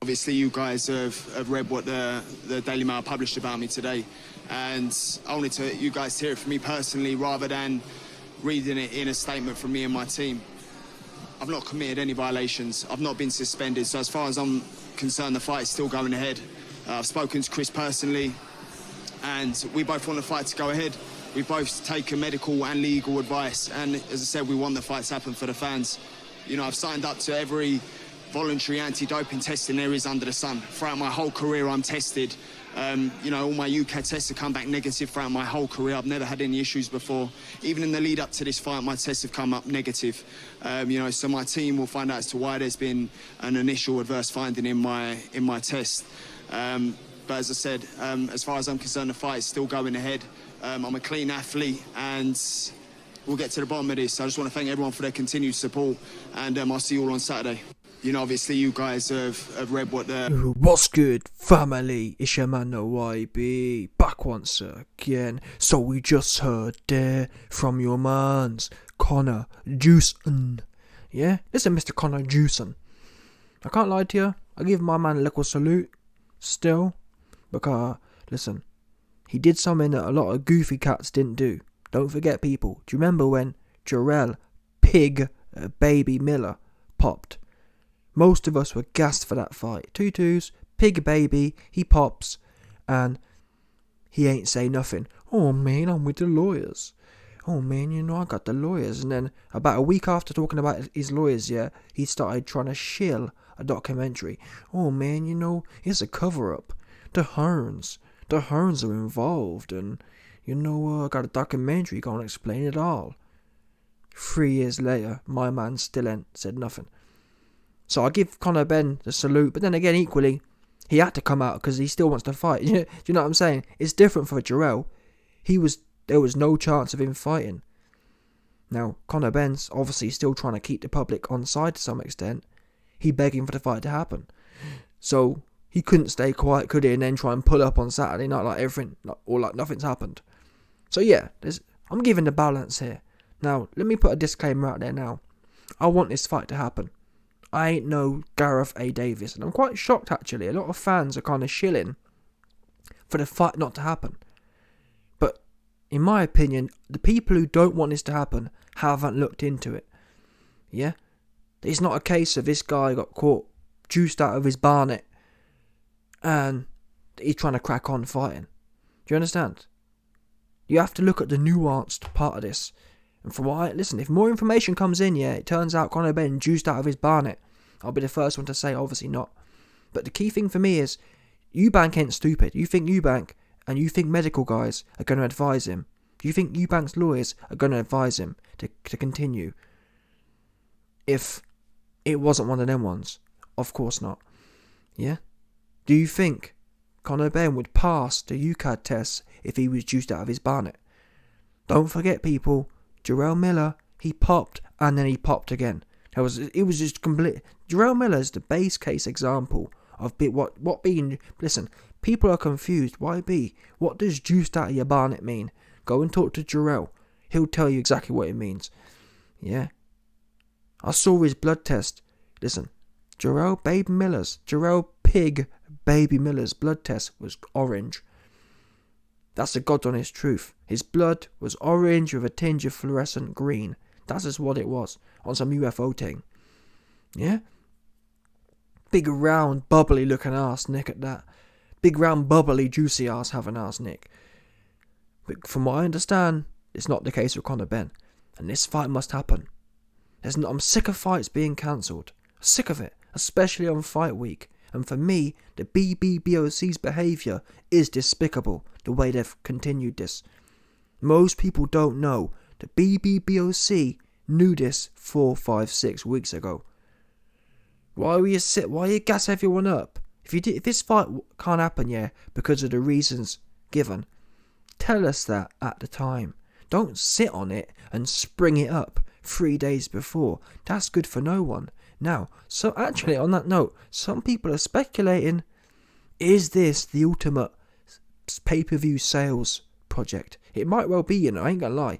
obviously you guys have read what the Daily Mail published about me today, and I wanted you guys to hear it from me personally rather than reading it in a statement from me and my team. I've not committed any violations. I've not been suspended. So as far as I'm concerned, the fight is still going ahead. I've spoken to Chris personally, and we both want the fight to go ahead. We both taken medical and legal advice, and as I said, we want the fight to happen for the fans. You know, I've signed up to every voluntary anti-doping testing there is under the sun. Throughout my whole career, I'm tested. You know, all my UK tests have come back negative throughout my whole career. I've never had any issues before. Even in the lead up to this fight, my tests have come up negative. You know, so my team will find out as to why there's been an initial adverse finding in my test. But as I said, as far as I'm concerned, the fight is still going ahead. I'm a clean athlete, and we'll get to the bottom of this. I just want to thank everyone for their continued support, and I'll see you all on Saturday. You know, obviously you guys have read what the... What's good, family? It's your man, the YB, back once again. So we just heard there from your mans, Conor JUICED. Yeah? Listen, Mr. Conor JUICED. I can't lie to you, I give my man a little salute, still, because, listen, he did something that a lot of goofy cats didn't do. Don't forget, people. Do you remember when Jarrell Pig Baby Miller popped? Most of us were gassed for that fight. 2-2s, Pig Baby, he pops, and he ain't say nothing. Oh man, I'm with the lawyers. Oh man, you know, I got the lawyers. And then about a week after talking about his lawyers, yeah, he started trying to shill a documentary. Oh man, you know, it's a cover-up. The Hearns are involved, and you know, I got a documentary gonna explain it all. 3 years later, my man still ain't said nothing. So I give Conor Benn the salute, but then again, equally, he had to come out because he still wants to fight. Do you know what I'm saying? It's different for Jarrell. There was no chance of him fighting. Now, Conor Benn's obviously still trying to keep the public on side to some extent. He begging for the fight to happen. So he couldn't stay quiet, could he? And then try and pull up on Saturday night like everything, or like nothing's happened. So yeah, I'm giving the balance here. Now, let me put a disclaimer out there now. I want this fight to happen. I ain't no Gareth A. Davis, and I'm quite shocked actually. A lot of fans are kind of shilling for the fight not to happen. But in my opinion, the people who don't want this to happen haven't looked into it. Yeah? It's not a case of this guy got caught juiced out of his barnet and he's trying to crack on fighting. Do you understand? You have to look at the nuanced part of this. And from what listen, if more information comes in, yeah, it turns out Conor Benn juiced out of his barnet, I'll be the first one to say obviously not. But the key thing for me is, Eubank ain't stupid. You think Eubank and you think medical guys are going to advise him. You think Eubank's lawyers are going to advise him to continue? If it wasn't one of them ones, of course not. Yeah? Do you think Conor Benn would pass the UCAD test if he was juiced out of his barnet? Don't forget, people, Jarrell Miller, he popped and then he popped again. It was just complete. Jarrell Miller's the base case example of what being. Listen, people are confused. Why be? What does juiced out of your barnet mean? Go and talk to Jarrell. He'll tell you exactly what it means. Yeah. I saw his blood test. Listen, Jarrell Pig Baby Miller's blood test was orange. That's the God honest truth. His blood was orange with a tinge of fluorescent green. That's just what it was. On some UFO thing. Yeah? Big round bubbly looking ass Nick at that. Big round bubbly juicy ass having ass Nick. But from what I understand, it's not the case with Conor Benn. And this fight must happen. I'm sick of fights being cancelled. Sick of it. Especially on fight week. And for me, the BBBOC's behaviour is despicable, the way they've continued this. Most people don't know the BBBOC knew this 4, 5, 6 weeks ago. Why you gas everyone up? If this fight can't happen, yeah, because of the reasons given, tell us that at the time. Don't sit on it and spring it up 3 days before. That's good for no one. Now, so actually on that note, some people are speculating, is this the ultimate pay-per-view sales project? It might well be, I ain't gonna lie.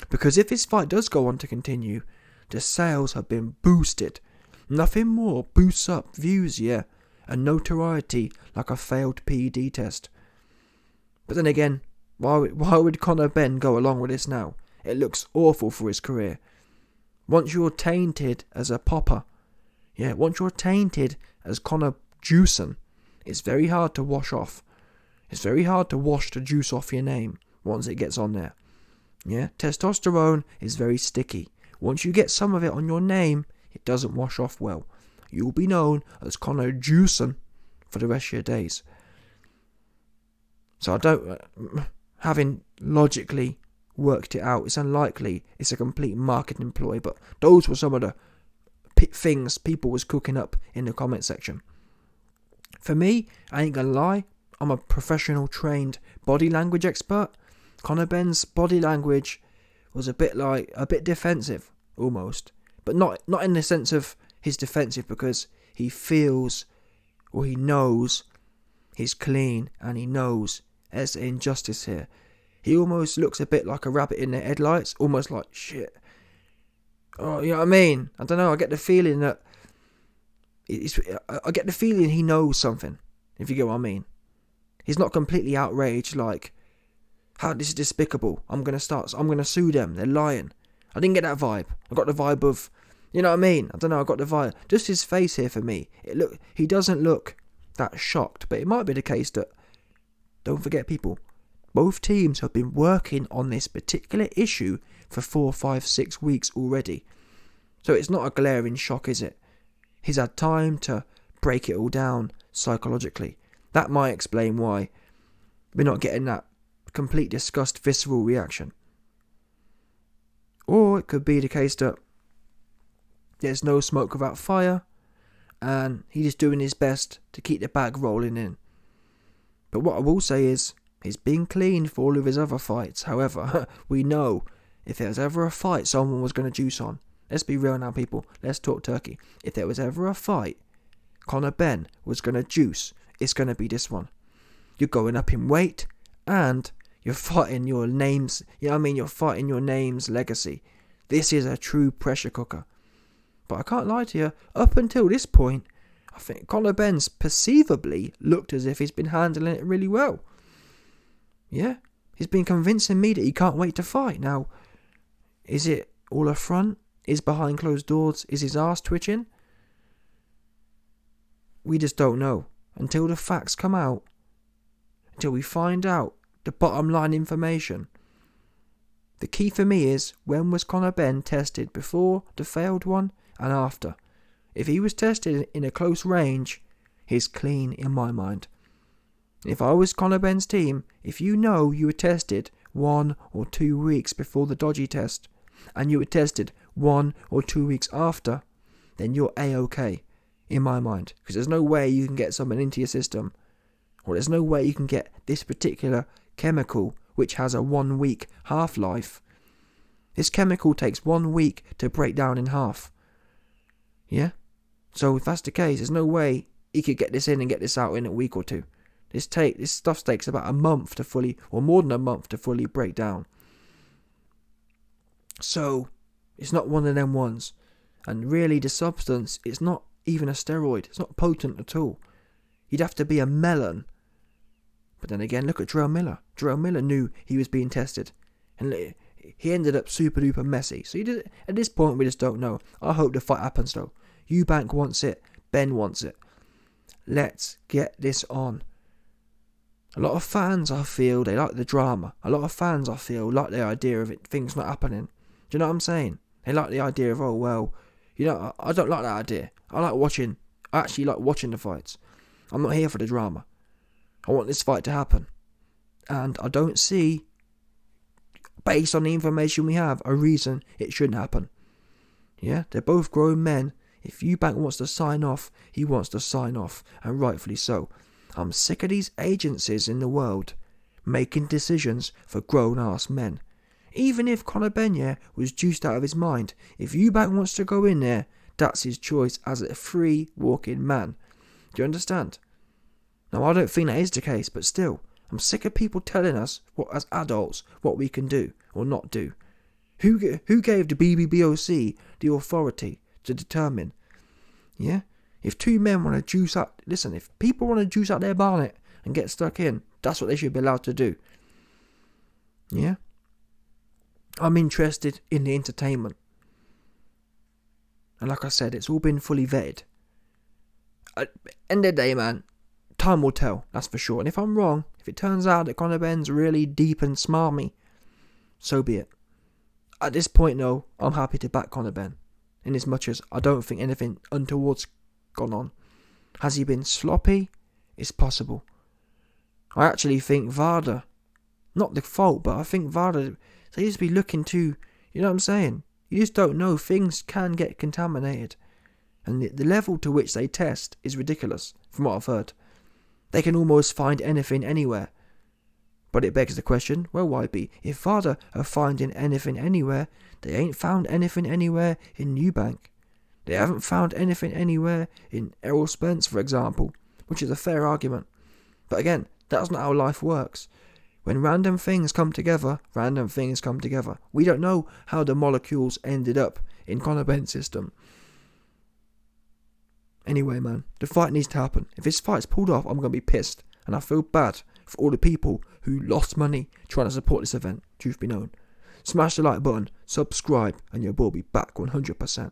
Because if this fight does go on to continue, the sales have been boosted. Nothing more boosts up views, yeah. and notoriety like a failed PED test. But then again, why would Conor Benn go along with this now? It looks awful for his career. Once you're tainted as a popper, once you're tainted as Conor Juicen, it's very hard to wash off. It's very hard to wash the juice off your name once it gets on there. Yeah, testosterone is very sticky. Once you get some of it on your name, it doesn't wash off well. You'll be known as Conor Juicen for the rest of your days. So I don't, having logically worked it out, it's unlikely it's a complete marketing ploy, but those were some of the things people was cooking up in the comment section. For me, I ain't gonna lie, I'm a professional trained body language expert. Conor Benn's body language was a bit defensive almost, but not in the sense of he's defensive because he feels or he knows he's clean and he knows there's injustice here. He almost looks a bit like a rabbit in the headlights, almost like shit. Oh, you know what I mean? I don't know. I get the feeling that he knows something. If you get what I mean, he's not completely outraged. Like, how this is despicable. I'm gonna sue them. They're lying. I didn't get that vibe. I got the vibe of, you know what I mean? I don't know. I got the vibe. Just his face here for me. He doesn't look that shocked, but it might be the case that. Don't forget, people. Both teams have been working on this particular issue for 4, 5, 6 weeks already. So it's not a glaring shock, is it? He's had time to break it all down psychologically. That might explain why we're not getting that complete disgust, visceral reaction. Or it could be the case that there's no smoke without fire and he's just doing his best to keep the bag rolling in. But what I will say is, he's been clean for all of his other fights. However, we know if there was ever a fight someone was going to juice on, let's be real now, people. Let's talk turkey. If there was ever a fight Conor Benn was going to juice, it's going to be this one. You're going up in weight and you're fighting your name's, you're fighting your name's legacy. This is a true pressure cooker. But I can't lie to you, up until this point, I think Conor Benn's perceivably looked as if he's been handling it really well. Yeah, he's been convincing me that he can't wait to fight. Now, is it all a front? Is behind closed doors? Is his arse twitching? We just don't know. Until the facts come out. Until we find out the bottom line information. The key for me is, when was Conor Benn tested? Before the failed one and after? If he was tested in a close range, he's clean in my mind. If I was Conor Benn's team, if you know you were tested 1 or 2 weeks before the dodgy test, and you were tested 1 or 2 weeks after, then you're A-OK, in my mind. Because there's no way you can get something into your system, or there's no way you can get this particular chemical, which has a 1 week half-life. This chemical takes 1 week to break down in half. Yeah? So if that's the case, there's no way he could get this in and get this out in a week or two. This stuff takes about a month to fully, or more than a month to fully break down. So, it's not one of them ones. And really, the substance, it's not even a steroid. It's not potent at all. You'd have to be a melon. But then again, look at Jarrell Miller. Jarrell Miller knew he was being tested. And he ended up super duper messy. So at this point, we just don't know. I hope the fight happens though. Eubank wants it. Ben wants it. Let's get this on. A lot of fans, I feel, they like the drama. A lot of fans, I feel, like the idea of things not happening. Do you know what I'm saying? They like the idea of, oh, well, I don't like that idea. I actually like watching the fights. I'm not here for the drama. I want this fight to happen. And I don't see, based on the information we have, a reason it shouldn't happen. Yeah, they're both grown men. If Eubank wants to sign off, he wants to sign off, and rightfully so. I'm sick of these agencies in the world making decisions for grown-ass men. Even if Conor Benn was juiced out of his mind, if Eubank wants to go in there, that's his choice as a free walking man. Do you understand? Now, I don't think that is the case, but still, I'm sick of people telling us, as adults, what we can do or not do. Who gave the BBBOC the authority to determine? Yeah? If two men want to juice out, listen, if people want to juice out their barnet and get stuck in, that's what they should be allowed to do. Yeah? I'm interested in the entertainment. And like I said, it's all been fully vetted. End of the day, man, time will tell, that's for sure. And if I'm wrong, if it turns out that Conor Benn's really deep and smarmy, so be it. At this point, though, I'm happy to back Conor Benn, in as much as I don't think anything untoward's gone on. Has he been sloppy? It's possible. I actually think VADA, not the fault, but I think VADA, they just be looking to, you know what I'm saying? You just don't know, things can get contaminated. And the level to which they test is ridiculous, from what I've heard. They can almost find anything anywhere. But it begs the question, well, why be? If VADA are finding anything anywhere, they ain't found anything anywhere in Eubank. They haven't found anything anywhere in Errol Spence, for example, which is a fair argument. But again, that's not how life works. When random things come together, random things come together. We don't know how the molecules ended up in Conor Benn's system. Anyway, man, the fight needs to happen. If this fight's pulled off, I'm going to be pissed. And I feel bad for all the people who lost money trying to support this event, truth be known. Smash the like button, subscribe, and your boy will be back 100%.